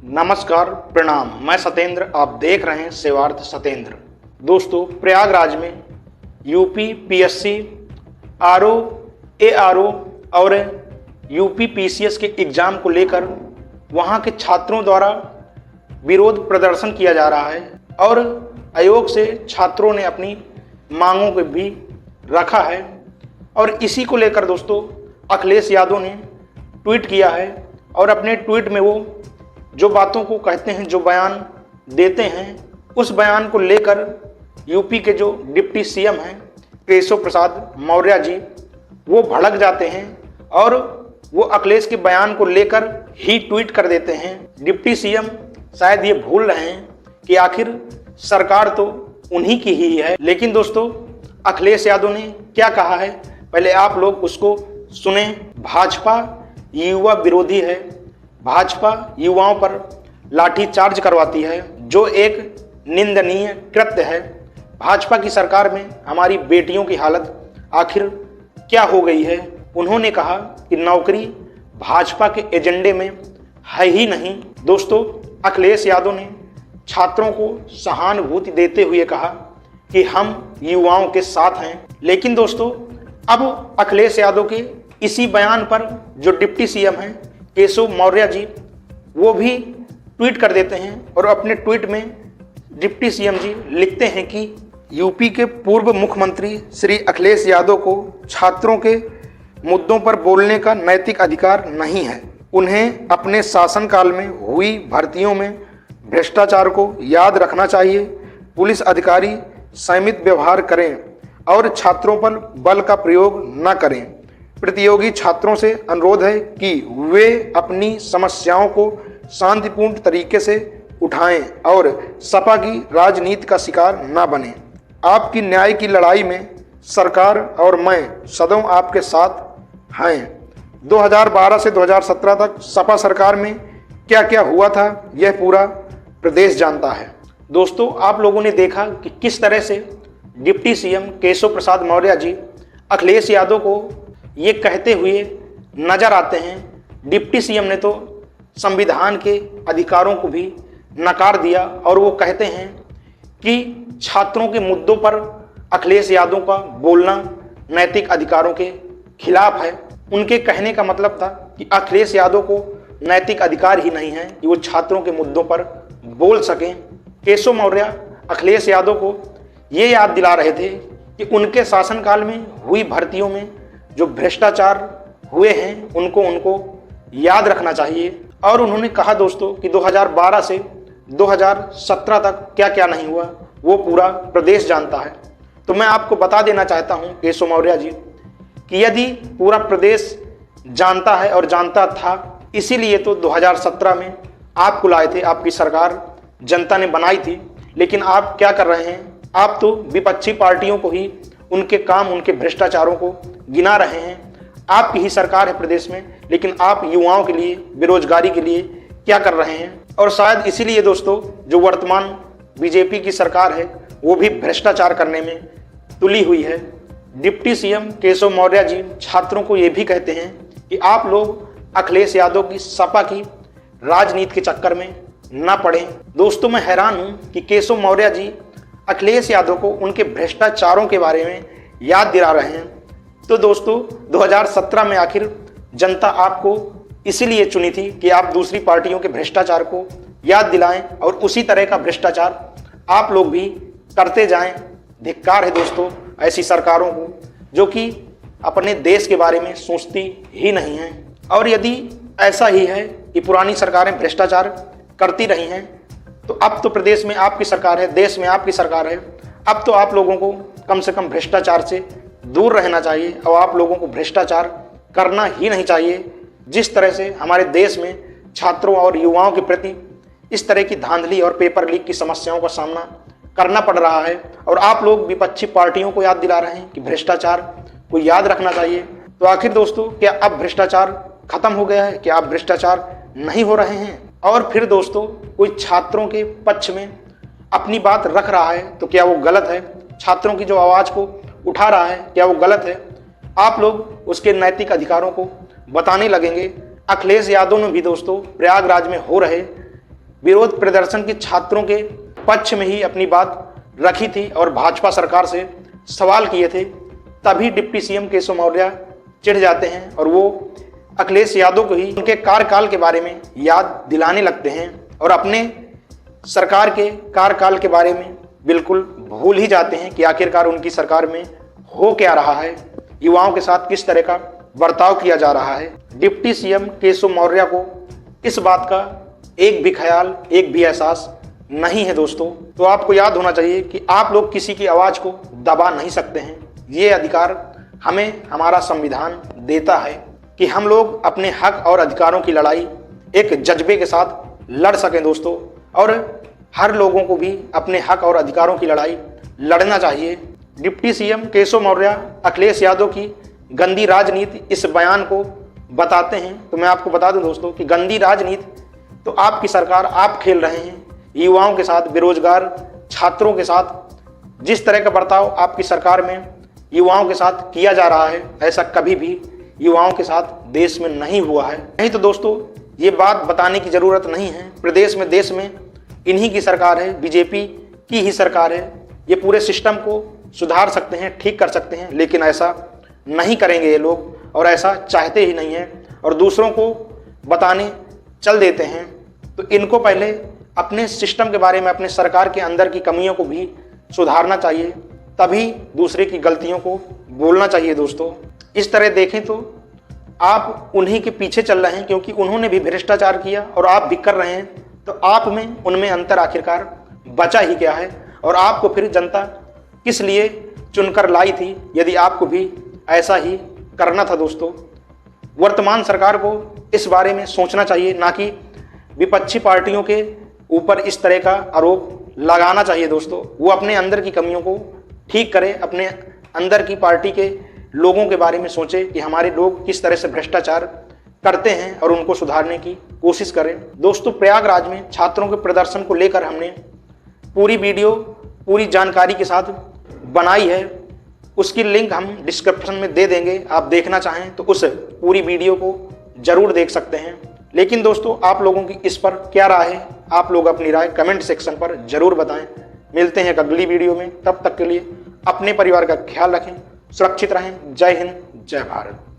नमस्कार, प्रणाम। मैं सत्येंद्र, आप देख रहे हैं सेवार्थ सत्येंद्र। दोस्तों, प्रयागराज में यूपी पीएससी, आरओ, एआरओ और यूपी पीसीएस के एग्जाम को लेकर वहां के छात्रों द्वारा विरोध प्रदर्शन किया जा रहा है और आयोग से छात्रों ने अपनी मांगों को भी रखा है। और इसी को लेकर दोस्तों अखिलेश यादव ने ट्वीट किया है और अपने ट्वीट में वो जो बातों को कहते हैं, जो बयान देते हैं, उस बयान को लेकर यूपी के जो डिप्टी सीएम हैं केशव प्रसाद मौर्य जी, वो भड़क जाते हैं और वो अखिलेश के बयान को लेकर ही ट्वीट कर देते हैं। डिप्टी सीएम शायद ये भूल रहे हैं कि आखिर सरकार तो उन्हीं की ही है। लेकिन दोस्तों, अखिलेश यादव ने क्या कहा है, पहले आप लोग उसको सुने। भाजपा युवा विरोधी है, भाजपा युवाओं पर लाठी चार्ज करवाती है, जो एक निंदनीय कृत्य है। भाजपा की सरकार में हमारी बेटियों की हालत आखिर क्या हो गई है। उन्होंने कहा कि नौकरी भाजपा के एजेंडे में है ही नहीं। दोस्तों, अखिलेश यादव ने छात्रों को सहानुभूति देते हुए कहा कि हम युवाओं के साथ हैं। लेकिन दोस्तों, अब अखिलेश यादव के इसी बयान पर जो डिप्टी सीएम हैं केशव मौर्य जी, वो भी ट्वीट कर देते हैं और अपने ट्वीट में डिप्टी सीएम जी लिखते हैं कि यूपी के पूर्व मुख्यमंत्री श्री अखिलेश यादव को छात्रों के मुद्दों पर बोलने का नैतिक अधिकार नहीं है। उन्हें अपने शासनकाल में हुई भर्तियों में भ्रष्टाचार को याद रखना चाहिए। पुलिस अधिकारी संयमित व्यवहार करें और छात्रों पर बल का प्रयोग न करें। प्रतियोगी छात्रों से अनुरोध है कि वे अपनी समस्याओं को शांतिपूर्ण तरीके से उठाएं और सपा की राजनीति का शिकार न बने। आपकी न्याय की लड़ाई में सरकार और मैं सदैव आपके साथ हैं। 2012 से 2017 तक सपा सरकार में क्या क्या हुआ था, यह पूरा प्रदेश जानता है। दोस्तों, आप लोगों ने देखा कि किस तरह से डिप्टी सीएम केशव प्रसाद मौर्य जी अखिलेश यादव को ये कहते हुए नजर आते हैं। डिप्टी सीएम ने तो संविधान के अधिकारों को भी नकार दिया और वो कहते हैं कि छात्रों के मुद्दों पर अखिलेश यादव का बोलना नैतिक अधिकारों के खिलाफ है। उनके कहने का मतलब था कि अखिलेश यादव को नैतिक अधिकार ही नहीं है कि वो छात्रों के मुद्दों पर बोल सकें। केशव मौर्य अखिलेश यादव को ये याद दिला रहे थे कि उनके शासनकाल में हुई भर्तियों में जो भ्रष्टाचार हुए हैं उनको याद रखना चाहिए। और उन्होंने कहा दोस्तों कि 2012 से 2017 तक क्या क्या नहीं हुआ वो पूरा प्रदेश जानता है। तो मैं आपको बता देना चाहता हूं केशव मौर्य जी कि यदि पूरा प्रदेश जानता है और जानता था, इसीलिए तो 2017 में आपको लाए थे, आपकी सरकार जनता ने बनाई थी। लेकिन आप क्या कर रहे हैं, आप तो विपक्षी पार्टियों को ही उनके काम, उनके भ्रष्टाचारों को गिना रहे हैं। आपकी ही सरकार है प्रदेश में, लेकिन आप युवाओं के लिए, बेरोजगारी के लिए क्या कर रहे हैं। और शायद इसीलिए दोस्तों जो वर्तमान बीजेपी की सरकार है वो भी भ्रष्टाचार करने में तुली हुई है। डिप्टी सीएम केशव मौर्य जी छात्रों को ये भी कहते हैं कि आप लोग अखिलेश यादव की सपा की राजनीति के चक्कर में न पड़ें। दोस्तों, मैं हैरान हूं कि केशव मौर्य जी अखिलेश यादव को उनके भ्रष्टाचारों के बारे में याद दिला रहे हैं। तो दोस्तों, 2017 में आखिर जनता आपको इसीलिए चुनी थी कि आप दूसरी पार्टियों के भ्रष्टाचार को याद दिलाएं और उसी तरह का भ्रष्टाचार आप लोग भी करते जाएं। धिक्कार है दोस्तों ऐसी सरकारों को जो कि अपने देश के बारे में सोचती ही नहीं है। और यदि ऐसा ही है कि पुरानी सरकारें भ्रष्टाचार करती रही हैं, तो अब तो प्रदेश में आपकी सरकार है, देश में आपकी सरकार है। अब तो आप लोगों को कम से कम भ्रष्टाचार से दूर रहना चाहिए और आप लोगों को भ्रष्टाचार करना ही नहीं चाहिए। जिस तरह से हमारे देश में छात्रों और युवाओं के प्रति इस तरह की धांधली और पेपर लीक की समस्याओं का सामना करना पड़ रहा है और आप लोग विपक्षी पार्टियों को याद दिला रहे हैं कि भ्रष्टाचार को याद रखना चाहिए। तो आखिर दोस्तों, क्या अब भ्रष्टाचार खत्म हो गया है? क्या अब भ्रष्टाचार नहीं हो रहे हैं? और फिर दोस्तों, कोई छात्रों के पक्ष में अपनी बात रख रहा है तो क्या वो गलत है? छात्रों की जो आवाज़ को उठा रहा है क्या वो गलत है? आप लोग उसके नैतिक अधिकारों को बताने लगेंगे। अखिलेश यादव ने भी दोस्तों प्रयागराज में हो रहे विरोध प्रदर्शन के छात्रों के पक्ष में ही अपनी बात रखी थी और भाजपा सरकार से सवाल किए थे, तभी डिप्टी सीएम केशव मौर्य चिढ़ जाते हैं और वो अखिलेश यादव को ही उनके कार्यकाल के बारे में याद दिलाने लगते हैं और अपने सरकार के कार्यकाल के बारे में बिल्कुल भूल ही जाते हैं कि आखिरकार उनकी सरकार में हो क्या रहा है, युवाओं के साथ किस तरह का बर्ताव किया जा रहा है। डिप्टी सीएम केशव मौर्य को इस बात का एक भी ख्याल, एक भी एहसास नहीं है दोस्तों। तो आपको याद होना चाहिए कि आप लोग किसी की आवाज को दबा नहीं सकते हैं। ये अधिकार हमें हमारा संविधान देता है कि हम लोग अपने हक और अधिकारों की लड़ाई एक जज्बे के साथ लड़ सकें दोस्तों, और हर लोगों को भी अपने हक और अधिकारों की लड़ाई लड़ना चाहिए। डिप्टी सीएम केशव मौर्य अखिलेश यादव की गंदी राजनीति इस बयान को बताते हैं। तो मैं आपको बता दूं दोस्तों कि गंदी राजनीति तो आपकी सरकार आप खेल रहे हैं। युवाओं के साथ, बेरोजगार छात्रों के साथ जिस तरह का बर्ताव आपकी सरकार में युवाओं के साथ किया जा रहा है, ऐसा कभी भी युवाओं के साथ देश में नहीं हुआ है। नहीं तो दोस्तों ये बात बताने की जरूरत नहीं है। प्रदेश में, देश में इन्हीं की सरकार है, बीजेपी की ही सरकार है। ये पूरे सिस्टम को सुधार सकते हैं, ठीक कर सकते हैं, लेकिन ऐसा नहीं करेंगे ये लोग, और ऐसा चाहते ही नहीं है और दूसरों को बताने चल देते हैं। तो इनको पहले अपने सिस्टम के बारे में, अपने सरकार के अंदर की कमियों को भी सुधारना चाहिए, तभी दूसरे की गलतियों को बोलना चाहिए दोस्तों। इस तरह देखें तो आप उन्हीं के पीछे चल रहे हैं, क्योंकि उन्होंने भी भ्रष्टाचार किया और आप भी कर रहे हैं। तो आप में उनमें अंतर आखिरकार बचा ही क्या है, और आपको फिर जनता किस लिए चुनकर लाई थी यदि आपको भी ऐसा ही करना था दोस्तों। वर्तमान सरकार को इस बारे में सोचना चाहिए, ना कि विपक्षी पार्टियों के ऊपर इस तरह का आरोप लगाना चाहिए दोस्तों। वो अपने अंदर की कमियों को ठीक करे, अपने अंदर की पार्टी के लोगों के बारे में सोचे कि हमारे लोग किस तरह से भ्रष्टाचार करते हैं और उनको सुधारने की कोशिश करें। दोस्तों प्रयागराज में छात्रों के प्रदर्शन को लेकर हमने पूरी वीडियो पूरी जानकारी के साथ बनाई है, उसकी लिंक हम डिस्क्रिप्शन में दे देंगे। आप देखना चाहें तो उस पूरी वीडियो को जरूर देख सकते हैं। लेकिन दोस्तों आप लोगों की इस पर क्या राय है, आप लोग अपनी राय कमेंट सेक्शन पर जरूर बताएं। मिलते हैं अगली वीडियो में, तब तक के लिए अपने परिवार का ख्याल रखें, सुरक्षित रहें। जय हिंद, जय भारत।